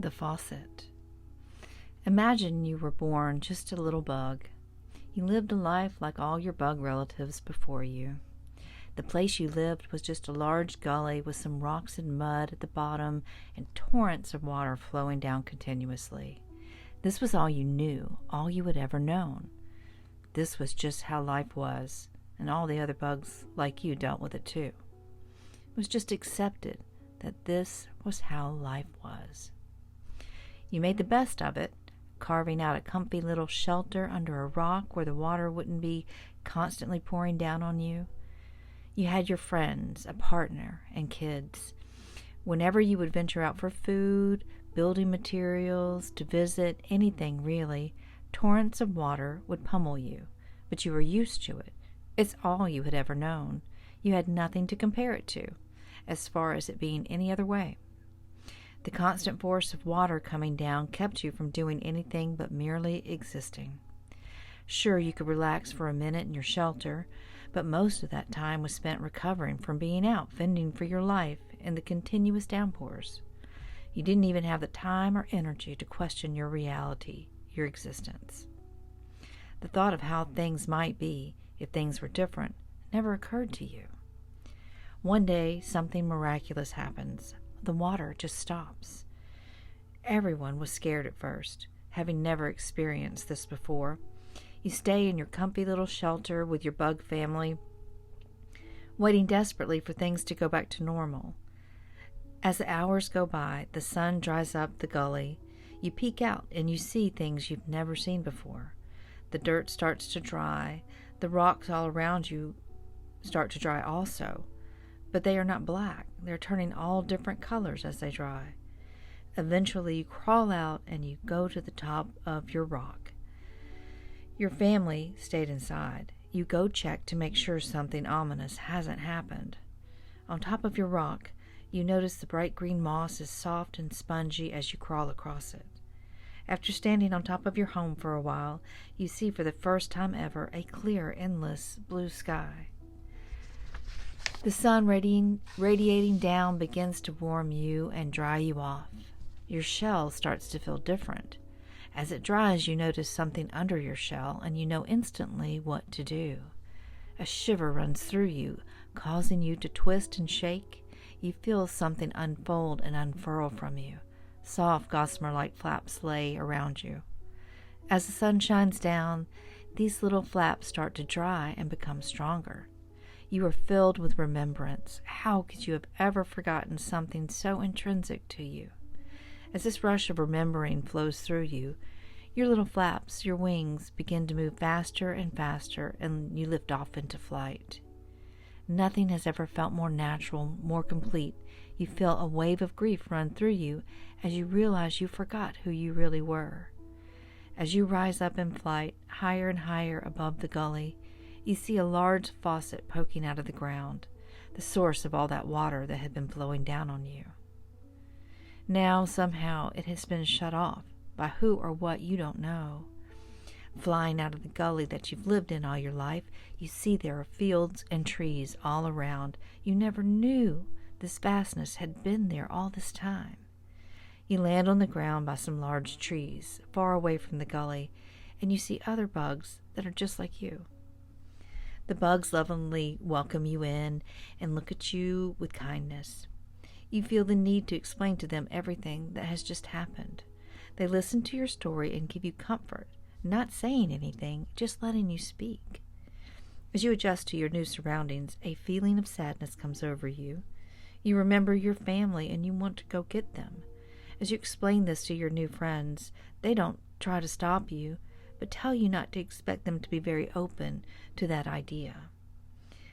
The faucet. Imagine you were born just a little bug. You lived a life like all your bug relatives before you. The place you lived was just a large gully with some rocks and mud at the bottom and torrents of water flowing down continuously. This was all you knew, all you had ever known. This was just how life was, and all the other bugs like you dealt with it too. It was just accepted that this was how life was. You made the best of it, carving out a comfy little shelter under a rock where the water wouldn't be constantly pouring down on you. You had your friends, a partner, and kids. Whenever you would venture out for food, building materials, to visit, anything really, torrents of water would pummel you, but you were used to it. It's all you had ever known. You had nothing to compare it to, as far as it being any other way. The constant force of water coming down kept you from doing anything but merely existing. Sure, you could relax for a minute in your shelter, but most of that time was spent recovering from being out fending for your life in the continuous downpours. You didn't even have the time or energy to question your reality, your existence. The thought of how things might be if things were different never occurred to you. One day, something miraculous happens. The water just stops. Everyone was scared at first, having never experienced this before. You stay in your comfy little shelter with your bug family, waiting desperately for things to go back to normal. As the hours go by, the sun dries up the gully. You peek out and you see things you've never seen before. The dirt starts to dry. The rocks all around you start to dry also. But they are not black. They're turning all different colors as they dry. Eventually, you crawl out and you go to the top of your rock. Your family stayed inside. You go check to make sure something ominous hasn't happened. On top of your rock, you notice the bright green moss is soft and spongy as you crawl across it. After standing on top of your home for a while, you see for the first time ever a clear, endless blue sky. The sun radiating down begins to warm you and dry you off. Your shell starts to feel different. As it dries, you notice something under your shell, and you know instantly what to do. A shiver runs through you, causing you to twist and shake. You feel something unfold and unfurl from you. Soft, gossamer-like flaps lay around you. As the sun shines down, these little flaps start to dry and become stronger. You are filled with remembrance. How could you have ever forgotten something so intrinsic to you? As this rush of remembering flows through you, your little flaps, your wings, begin to move faster and faster, and you lift off into flight. Nothing has ever felt more natural, more complete. You feel a wave of grief run through you as you realize you forgot who you really were. As you rise up in flight, higher and higher above the gully, you see a large faucet poking out of the ground, the source of all that water that had been flowing down on you. Now, somehow, it has been shut off, by who or what you don't know. Flying out of the gully that you've lived in all your life, you see there are fields and trees all around. You never knew this vastness had been there all this time. You land on the ground by some large trees, far away from the gully, and you see other bugs that are just like you. The bugs lovingly welcome you in and look at you with kindness. You feel the need to explain to them everything that has just happened. They listen to your story and give you comfort, not saying anything, just letting you speak. As you adjust to your new surroundings, a feeling of sadness comes over you. You remember your family and you want to go get them. As you explain this to your new friends, they don't try to stop you, but tell you not to expect them to be very open to that idea.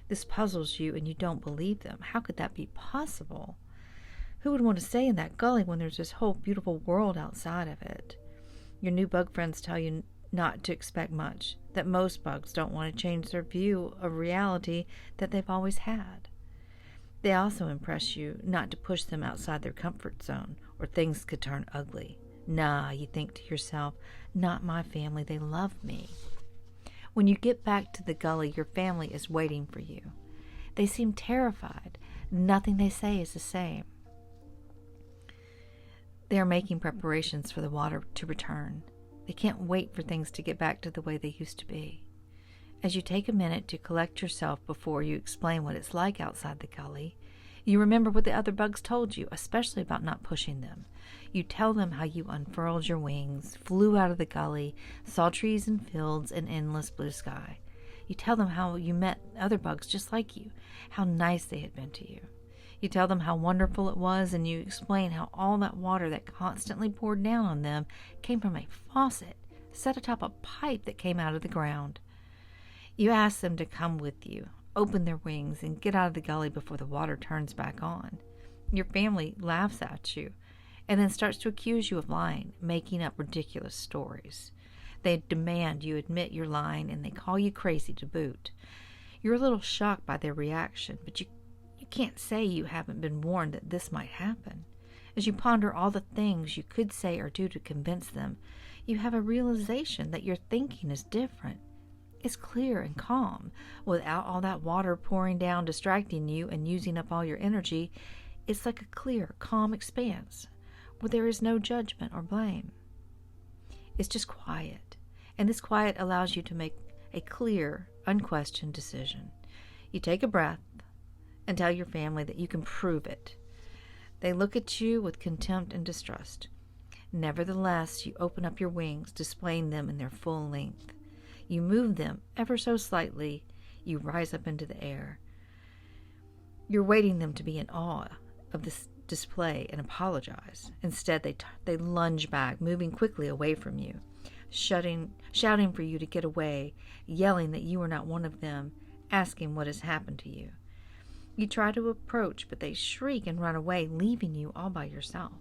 This puzzles you and you don't believe them. How could that be possible? Who would want to stay in that gully when there's this whole beautiful world outside of it? Your new bug friends tell you not to expect much, that most bugs don't want to change their view of reality that they've always had. They also impress you not to push them outside their comfort zone, or things could turn ugly. Nah, you think to yourself, not my family, they love me. When you get back to the gully, your family is waiting for you. They seem terrified. Nothing they say is the same. They are making preparations for the water to return. They can't wait for things to get back to the way they used to be. As you take a minute to collect yourself before you explain what it's like outside the gully, you remember what the other bugs told you, especially about not pushing them. You tell them how you unfurled your wings, flew out of the gully, saw trees and fields and endless blue sky. You tell them how you met other bugs just like you, how nice they had been to you. You tell them how wonderful it was, and you explain how all that water that constantly poured down on them came from a faucet set atop a pipe that came out of the ground. You ask them to come with you, open their wings, and get out of the gully before the water turns back on. Your family laughs at you and then starts to accuse you of lying, making up ridiculous stories. They demand you admit you're lying, and they call you crazy to boot. You're a little shocked by their reaction, but you can't say you haven't been warned that this might happen. As you ponder all the things you could say or do to convince them, you have a realization that your thinking is different. It's clear and calm. Without all that water pouring down, distracting you and using up all your energy, it's like a clear, calm expanse where there is no judgment or blame. It's just quiet, and this quiet allows you to make a clear, unquestioned decision. You take a breath and tell your family that you can prove it. They look at you with contempt and distrust. Nevertheless, you open up your wings, displaying them in their full length. You move them ever so slightly. You rise up into the air. You're waiting them to be in awe of this display and apologize. Instead, they lunge back, moving quickly away from you, shouting for you to get away, yelling that you are not one of them, asking what has happened to you. You try to approach, but they shriek and run away, leaving you all by yourself.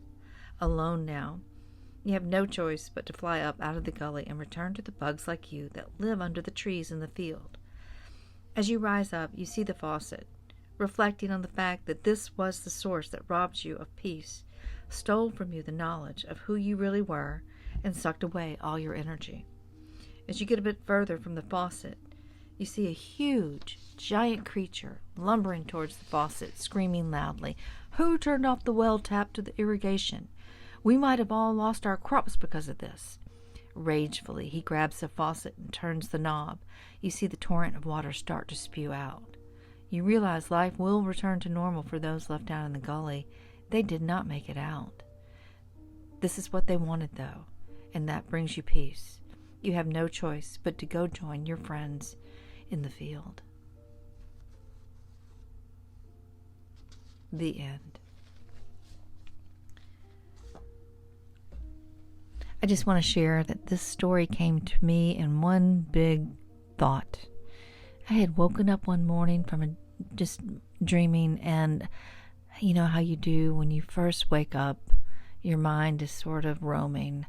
Alone now, you have no choice but to fly up out of the gully and return to the bugs like you that live under the trees in the field. As you rise up, you see the faucet, reflecting on the fact that this was the source that robbed you of peace, stole from you the knowledge of who you really were, and sucked away all your energy. As you get a bit further from the faucet, you see a huge, giant creature lumbering towards the faucet, screaming loudly, "Who turned off the well tap to the irrigation? We might have all lost our crops because of this." Ragefully, he grabs the faucet and turns the knob. You see the torrent of water start to spew out. You realize life will return to normal for those left out in the gully. They did not make it out. This is what they wanted, though, and that brings you peace. You have no choice but to go join your friends in the field. The end. I just want to share that this story came to me in one big thought. I had woken up one morning from just dreaming, and you know how you do when you first wake up, your mind is sort of roaming.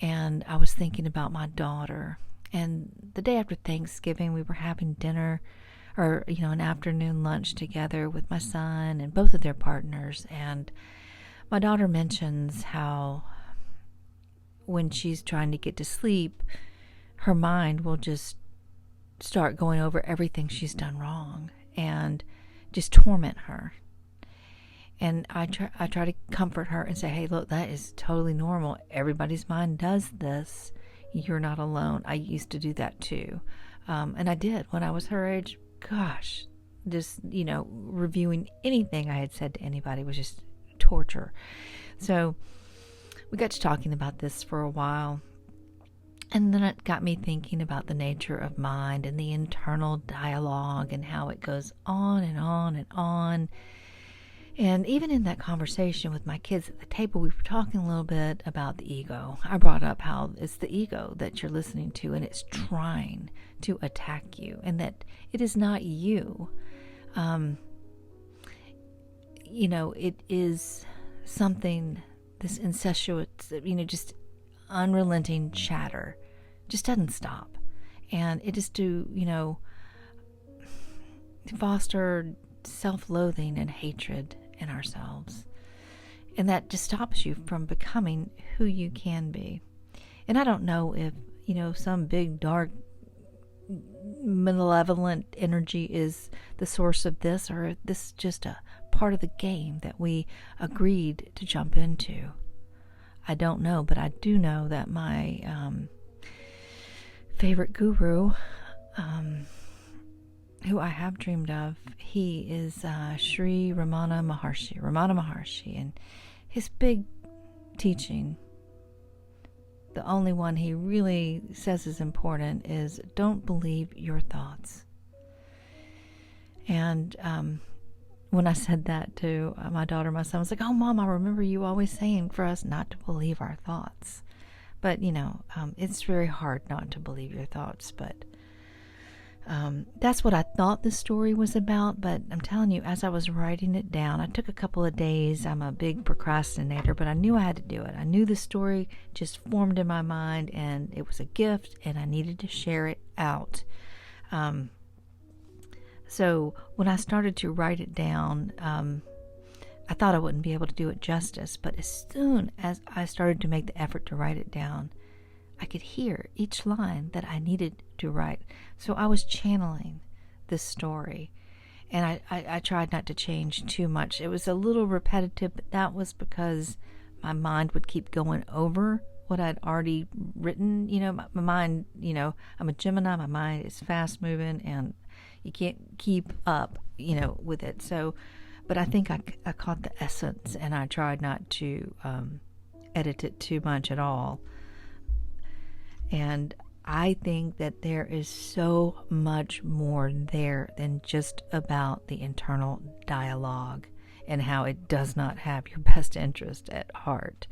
And I was thinking about my daughter. And the day after Thanksgiving, we were having dinner, or an afternoon lunch together with my son and both of their partners. And my daughter mentions how when she's trying to get to sleep, her mind will just start going over everything she's done wrong and just torment her. And I try to comfort her and say, hey, look, that is totally normal. Everybody's mind does this. You're not alone. I used to do that too. And I did when I was her age. Gosh, just, reviewing anything I had said to anybody was just torture. So we got to talking about this for a while. And then it got me thinking about the nature of mind and the internal dialogue and how it goes on and on and on. And even in that conversation with my kids at the table, we were talking a little bit about the ego. I brought up how it's the ego that you're listening to, and it's trying to attack you, and that it is not you. It is something, this incestuous, just unrelenting chatter just doesn't stop. And it is to, foster self-loathing and hatred in ourselves. And that just stops you from becoming who you can be. And I don't know if, some big, dark, malevolent energy is the source of this, or if this is just a part of the game that we agreed to jump into. I don't know, but I do know that my favorite guru, who I have dreamed of, he is Sri Ramana Maharshi, and his big teaching, the only one he really says is important, is don't believe your thoughts. And when I said that to my daughter, my son was like, "Oh, Mom, I remember you always saying for us not to believe our thoughts." But, it's very hard not to believe your thoughts. But that's what I thought the story was about. But I'm telling you, as I was writing it down, I took a couple of days. I'm a big procrastinator, but I knew I had to do it. I knew the story just formed in my mind, and it was a gift, and I needed to share it out. So when I started to write it down, I thought I wouldn't be able to do it justice. But as soon as I started to make the effort to write it down, I could hear each line that I needed to write. So I was channeling this story. And I tried not to change too much. It was a little repetitive, but that was because my mind would keep going over what I'd already written. My mind, I'm a Gemini. My mind is fast moving, and you can't keep up, with it. So, but I think I caught the essence, and I tried not to edit it too much at all. And I think that there is so much more there than just about the internal dialogue and how it does not have your best interest at heart.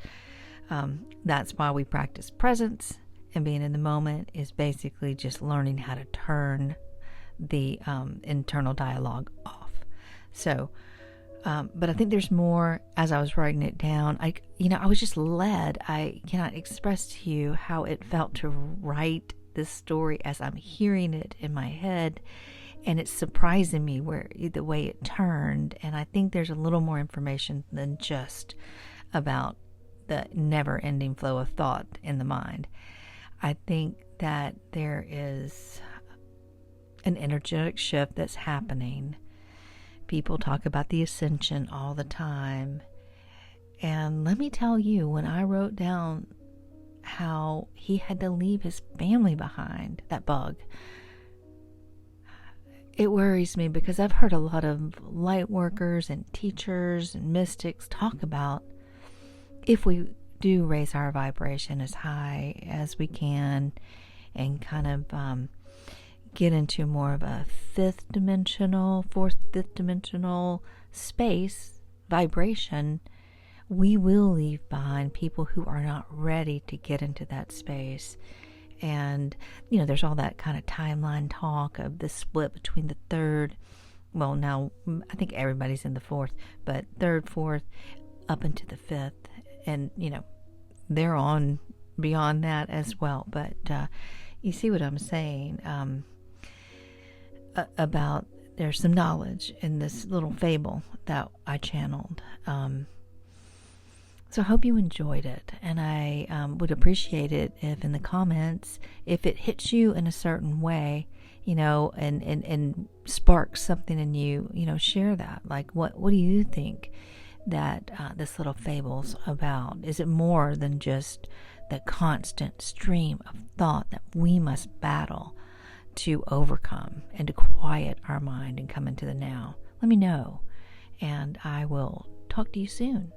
That's why we practice presence, and being in the moment is basically just learning how to turn the internal dialogue off. So, but I think there's more. As I was writing it down, I was just led. I cannot express to you how it felt to write this story as I'm hearing it in my head, and it's surprising me the way it turned. And I think there's a little more information than just about the never-ending flow of thought in the mind. I think that there is an energetic shift that's happening. People talk about the ascension all the time. And let me tell you, when I wrote down how he had to leave his family behind, that bug, it worries me, because I've heard a lot of light workers and teachers and mystics talk about, if we do raise our vibration as high as we can and kind of get into more of a fifth dimensional space, vibration, we will leave behind people who are not ready to get into that space. And, there's all that kind of timeline talk of the split between the third. Well, now I think everybody's in the fourth, but third, fourth, up into the fifth. And, they're on beyond that as well. But you see what I'm saying? About there's some knowledge in this little fable that I channeled. So I hope you enjoyed it, and I would appreciate it if in the comments, if it hits you in a certain way, and sparks something in you, share that. Like, what do you think that this little fable's about? Is it more than just the constant stream of thought that we must battle to overcome and to quiet our mind and come into the now? Let me know, and I will talk to you soon.